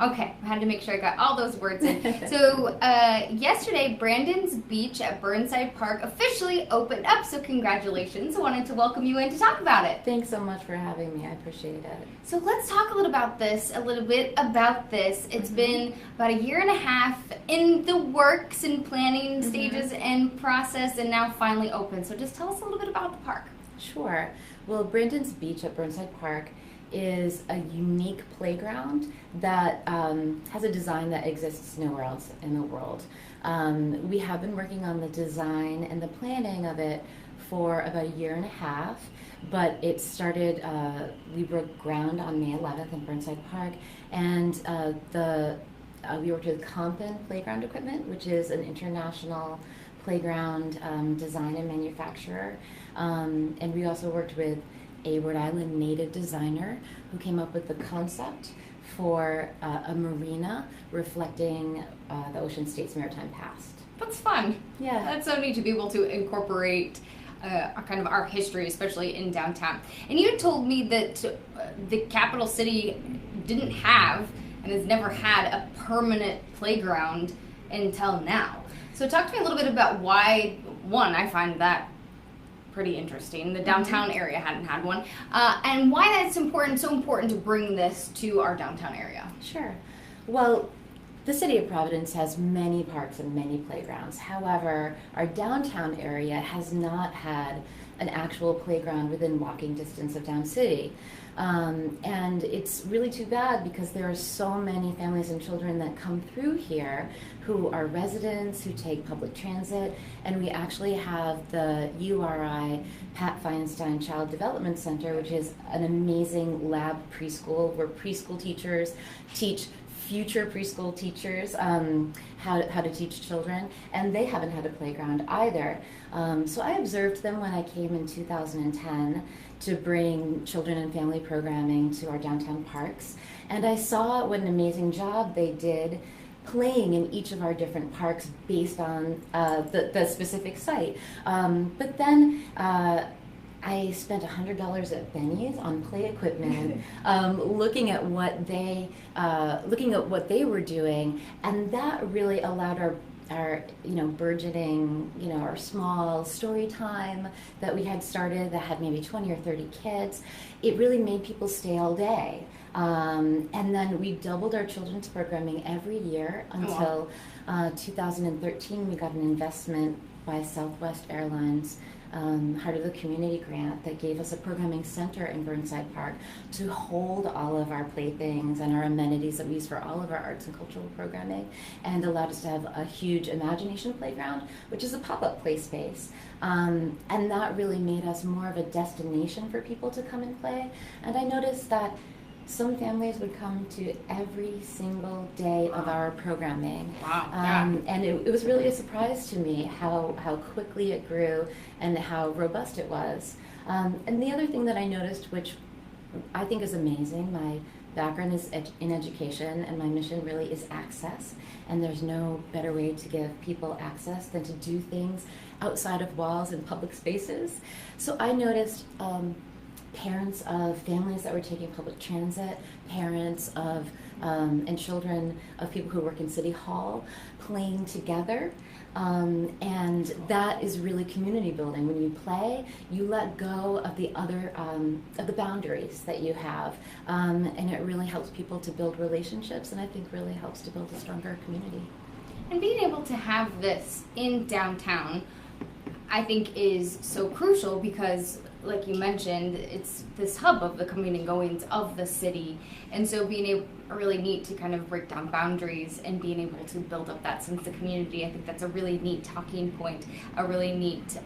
Okay, I had to make sure I got all those words in. So yesterday, Brandon's Beach at Burnside Park officially opened up, so congratulations. I wanted to welcome you in to talk about it. Thanks so much for having me. I appreciate it. So let's talk a little bit about this. It's been about a year and a half in the works and planning stages and process, and now finally open. So just tell us a little bit about the park. Sure. Well, Brandon's Beach at Burnside Park is a unique playground that has a design that exists nowhere else in the world. We have been working on the design and the planning of it for about a year and a half, but it started, we broke ground on May 11th in Burnside Park, and we worked with Compton Playground Equipment, which is an international playground design and manufacturer, and we also worked with a Rhode Island native designer who came up with the concept for a marina reflecting the Ocean State's maritime past. That's fun. Yeah. That's so neat to be able to incorporate kind of our history, especially in downtown. And you told me that the capital city didn't have and has never had a permanent playground until now. So talk to me a little bit about why, one, I find that pretty interesting. The downtown area hadn't had one, and why that's so important to bring this to our downtown area. Sure. Well, the city of Providence has many parks and many playgrounds. However, our downtown area has not had an actual playground within walking distance of Down City. And it's really too bad because there are so many families and children that come through here who are residents, who take public transit, and we actually have the URI Pat Feinstein Child Development Center, which is an amazing lab preschool where preschool teachers teach future preschool teachers how to teach children, and they haven't had a playground either. So I observed them when I came in 2010 to bring children and family programming to our downtown parks, and I saw what an amazing job they did playing in each of our different parks based on the specific site. But then I spent $100 at Benny's on play equipment, looking at what they were doing, and that really allowed our burgeoning, our small story time that we had started that had maybe 20 or 30 kids. It really made people stay all day. And then we doubled our children's programming every year until 2013. We got an investment by Southwest Airlines, Heart of the Community grant, that gave us a programming center in Burnside Park to hold all of our playthings and our amenities that we use for all of our arts and cultural programming, and allowed us to have a huge imagination playground, which is a pop-up play space. And that really made us more of a destination for people to come and play. And I noticed that some families would come to every single day of our programming. Wow. And it was really a surprise to me how quickly it grew and how robust it was. And the other thing that I noticed, which I think is amazing, my background is in education, and my mission really is access. And there's no better way to give people access than to do things outside of walls in public spaces. So I noticed parents of families that were taking public transit, parents of and children of people who work in City Hall playing together, and that is really community building. When you play, you let go of the other of the boundaries that you have, and it really helps people to build relationships, and I think really helps to build a stronger community. And being able to have this in downtown, I think, is so crucial because, like you mentioned, it's this hub of the coming and goings of the city, and so being able, really neat to kind of break down boundaries and being able to build up that sense of community. I think that's a really neat talking point, a really neat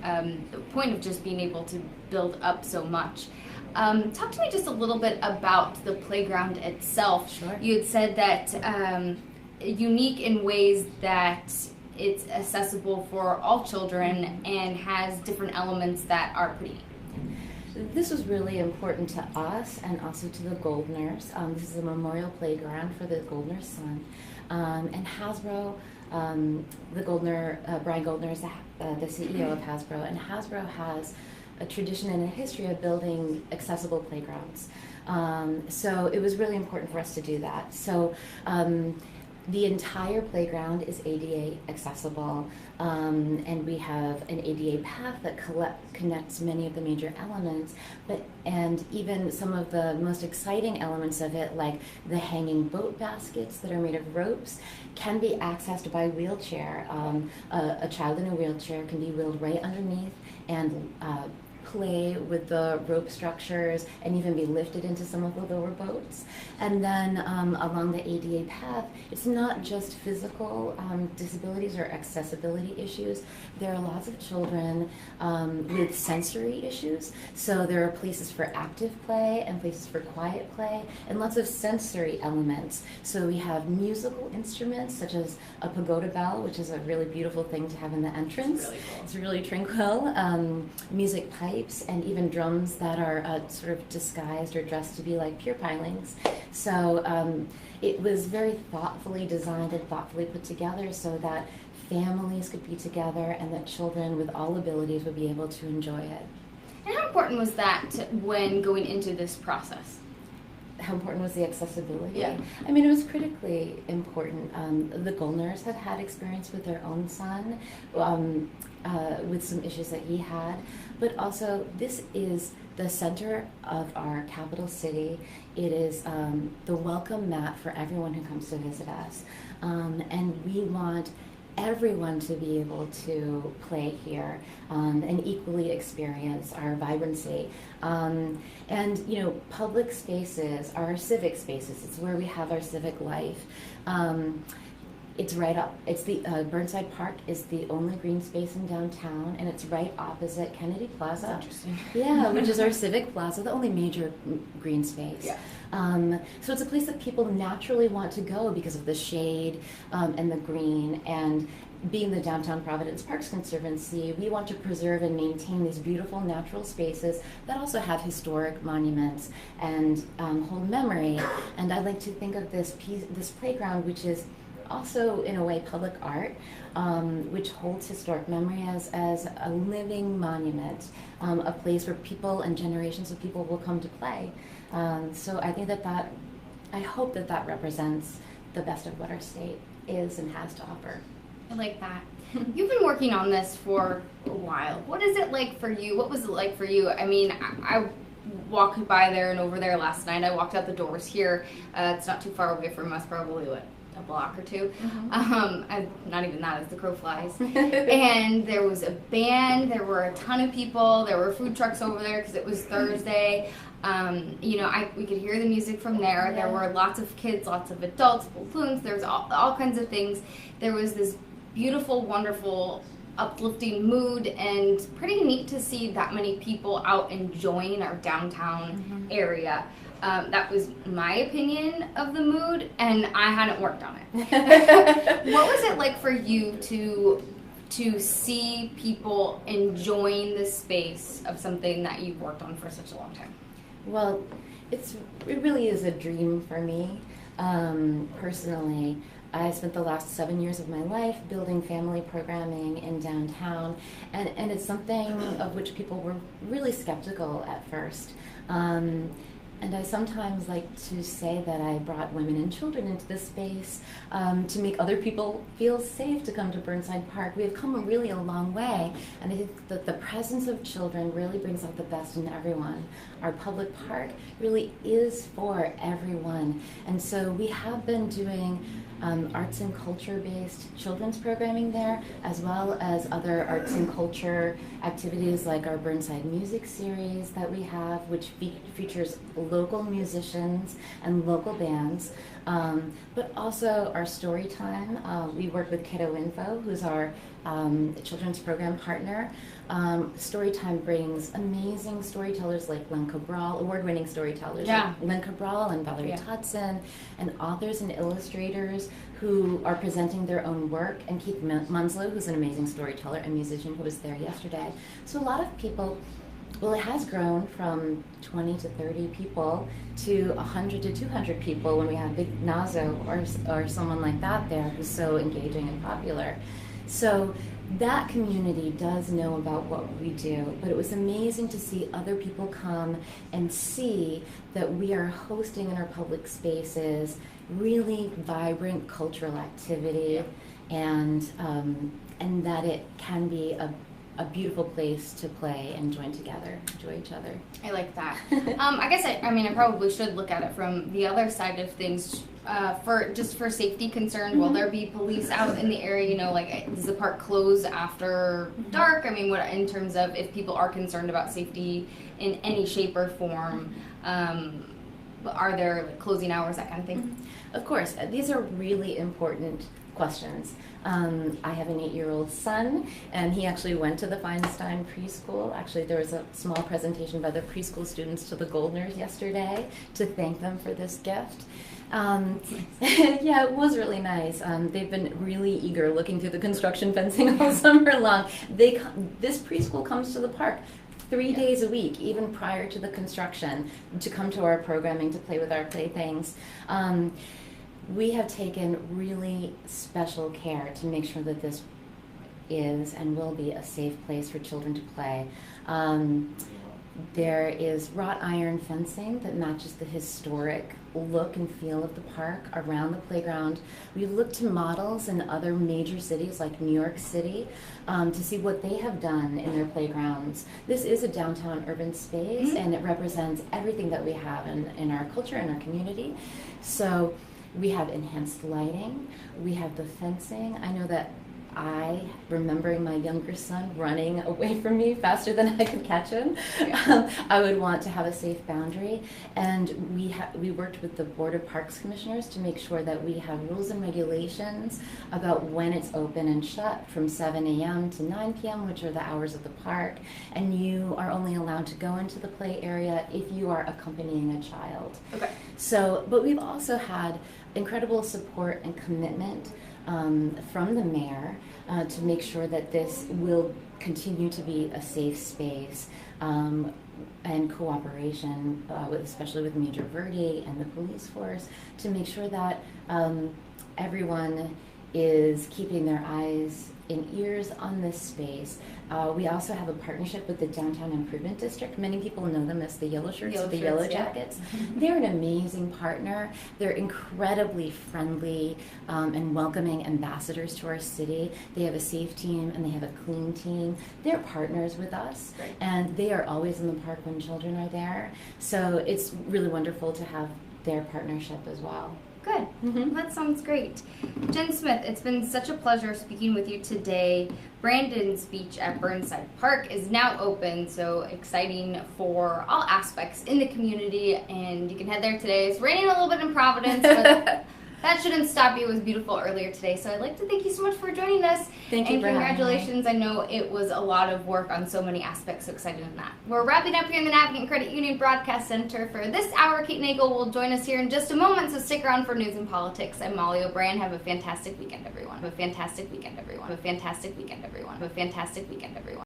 point of just being able to build up so much. Talk to me just a little bit about the playground itself. Sure. You had said that unique in ways that it's accessible for all children and has different elements that are pretty. This was really important to us and also to the Goldners. This is a memorial playground for the Goldner's son. And Hasbro, Brian Goldner is the CEO of Hasbro, and Hasbro has a tradition and a history of building accessible playgrounds. So it was really important for us to do that. So the entire playground is ADA accessible, and we have an ADA path that connects many of the major elements, and even some of the most exciting elements of it, like the hanging boat baskets that are made of ropes, can be accessed by wheelchair. A child in a wheelchair can be wheeled right underneath and play with the rope structures and even be lifted into some of the lower boats. And then along the ADA path, it's not just physical disabilities or accessibility issues. There are lots of children with sensory issues. So there are places for active play and places for quiet play and lots of sensory elements. So we have musical instruments such as a pagoda bell, which is a really beautiful thing to have in the entrance. It's really cool. It's really tranquil. Music pipes and even drums that are sort of disguised or dressed to be like pure pilings. So it was very thoughtfully designed and thoughtfully put together so that families could be together and that children with all abilities would be able to enjoy it. And how important was that when going into this process? How important was the accessibility? Yeah. I mean, it was critically important. The Goldners had had experience with their own son with some issues that he had, but also this is the center of our capital city. It is the welcome mat for everyone who comes to visit us, and we want everyone to be able to play here and equally experience our vibrancy. And you know, public spaces are our civic spaces. It's where we have our civic life. It's right up. It's the Burnside Park is the only green space in downtown, and it's right opposite Kennedy Plaza. That's interesting. Yeah, which is our civic plaza, the only major green space. Yeah. So it's a place that people naturally want to go because of the shade and the green. And being the Downtown Providence Parks Conservancy, we want to preserve and maintain these beautiful natural spaces that also have historic monuments and hold memory. And I like to think of this playground, which is also in a way public art, which holds historic memory as a living monument, a place where people and generations of people will come to play. So I think I hope that represents the best of what our state is and has to offer. I like that. You've been working on this for a while. What is it like for you? What was it like for you? I mean, I walked by there and over there last night. I walked out the doors here. It's not too far away from us, probably, a block or two. Mm-hmm. Not even that as the crow flies. And there was a band. There were a ton of people. There were food trucks over there because it was Thursday. You know, we could hear the music from there. Yeah. There were lots of kids, lots of adults, balloons. There was all kinds of things. There was this beautiful, wonderful, uplifting mood, and pretty neat to see that many people out enjoying our downtown area. That was my opinion of the mood, and I hadn't worked on it. What was it like for you to see people enjoying the space of something that you've worked on for such a long time? Well, it really is a dream for me, personally. I spent the last 7 years of my life building family programming in downtown, and it's something of which people were really skeptical at first. And I sometimes like to say that I brought women and children into this space to make other people feel safe to come to Burnside Park. We have come really a long way, and I think that the presence of children really brings out the best in everyone. Our public park really is for everyone, and so we have been doing arts and culture-based children's programming there, as well as other arts and culture activities like our Burnside Music Series that we have, which features local musicians and local bands, but also our story time. We work with Kiddo Info, who's our children's program partner. Storytime brings amazing storytellers like Len Cabral, award-winning storytellers like Len Cabral and Valerie Tutson, and authors and illustrators who are presenting their own work, and Keith Munslow, who's an amazing storyteller and musician who was there yesterday. So a lot of people, well, it has grown from 20 to 30 people to 100 to 200 people when we have Big Nazo or someone like that there who's so engaging and popular. So that community does know about what we do, but it was amazing to see other people come and see that we are hosting in our public spaces really vibrant cultural activity, and that it can be a beautiful place to play and join together, enjoy each other. I like that. I guess I probably should look at it from the other side of things. For safety concerns, will there be police out in the area? You know, like, does the park close after dark? I mean, what in terms of if people are concerned about safety in any shape or form, are there like, closing hours, that kind of thing? Of course, these are really important questions. I have an 8-year-old son, and he actually went to the Feinstein preschool. Actually, there was a small presentation by the preschool students to the Goldners yesterday to thank them for this gift. Yeah, it was really nice. They've been really eager looking through the construction fencing all summer long. This preschool comes to the park 3 days a week, even prior to the construction, to come to our programming, to play with our playthings. We have taken really special care to make sure that this is and will be a safe place for children to play. There is wrought iron fencing that matches the historic look and feel of the park around the playground. We look to models in other major cities like New York City to see what they have done in their playgrounds. This is a downtown urban space, and it represents everything that we have in our culture and our community. So we have enhanced lighting, we have the fencing. I know that remembering my younger son running away from me faster than I could catch him, I would want to have a safe boundary. And we worked with the Board of Parks Commissioners to make sure that we have rules and regulations about when it's open and shut from 7 a.m. to 9 p.m., which are the hours of the park. And you are only allowed to go into the play area if you are accompanying a child. Okay. So, but we've also had incredible support and commitment from the mayor to make sure that this will continue to be a safe space, and cooperation, especially with Major Verde and the police force, to make sure that everyone is keeping their eyes and ears on this space. We also have a partnership with the Downtown Improvement District. Many people know them as the Yellow Shirts or the Yellow Jackets. They're an amazing partner. They're incredibly friendly and welcoming ambassadors to our city. They have a safe team and they have a clean team. They're partners with us, and they are always in the park when children are there. So it's really wonderful to have their partnership as well. Good. That sounds great. Jen Smith, it's been such a pleasure speaking with you today. Brandon's Beach at Burnside Park is now open, so exciting for all aspects in the community, and you can head there today. It's raining a little bit in Providence, but that shouldn't stop you. It was beautiful earlier today, so I'd like to thank you so much for joining us. Thank you for congratulations. I know it was a lot of work on so many aspects, so excited in that. We're wrapping up here in the Navigant Credit Union Broadcast Center for this hour. Kate Nagel will join us here in just a moment, so stick around for news and politics. I'm Molly O'Brien. Have a fantastic weekend, everyone. Have a fantastic weekend, everyone. Have a fantastic weekend, everyone. Have a fantastic weekend, everyone.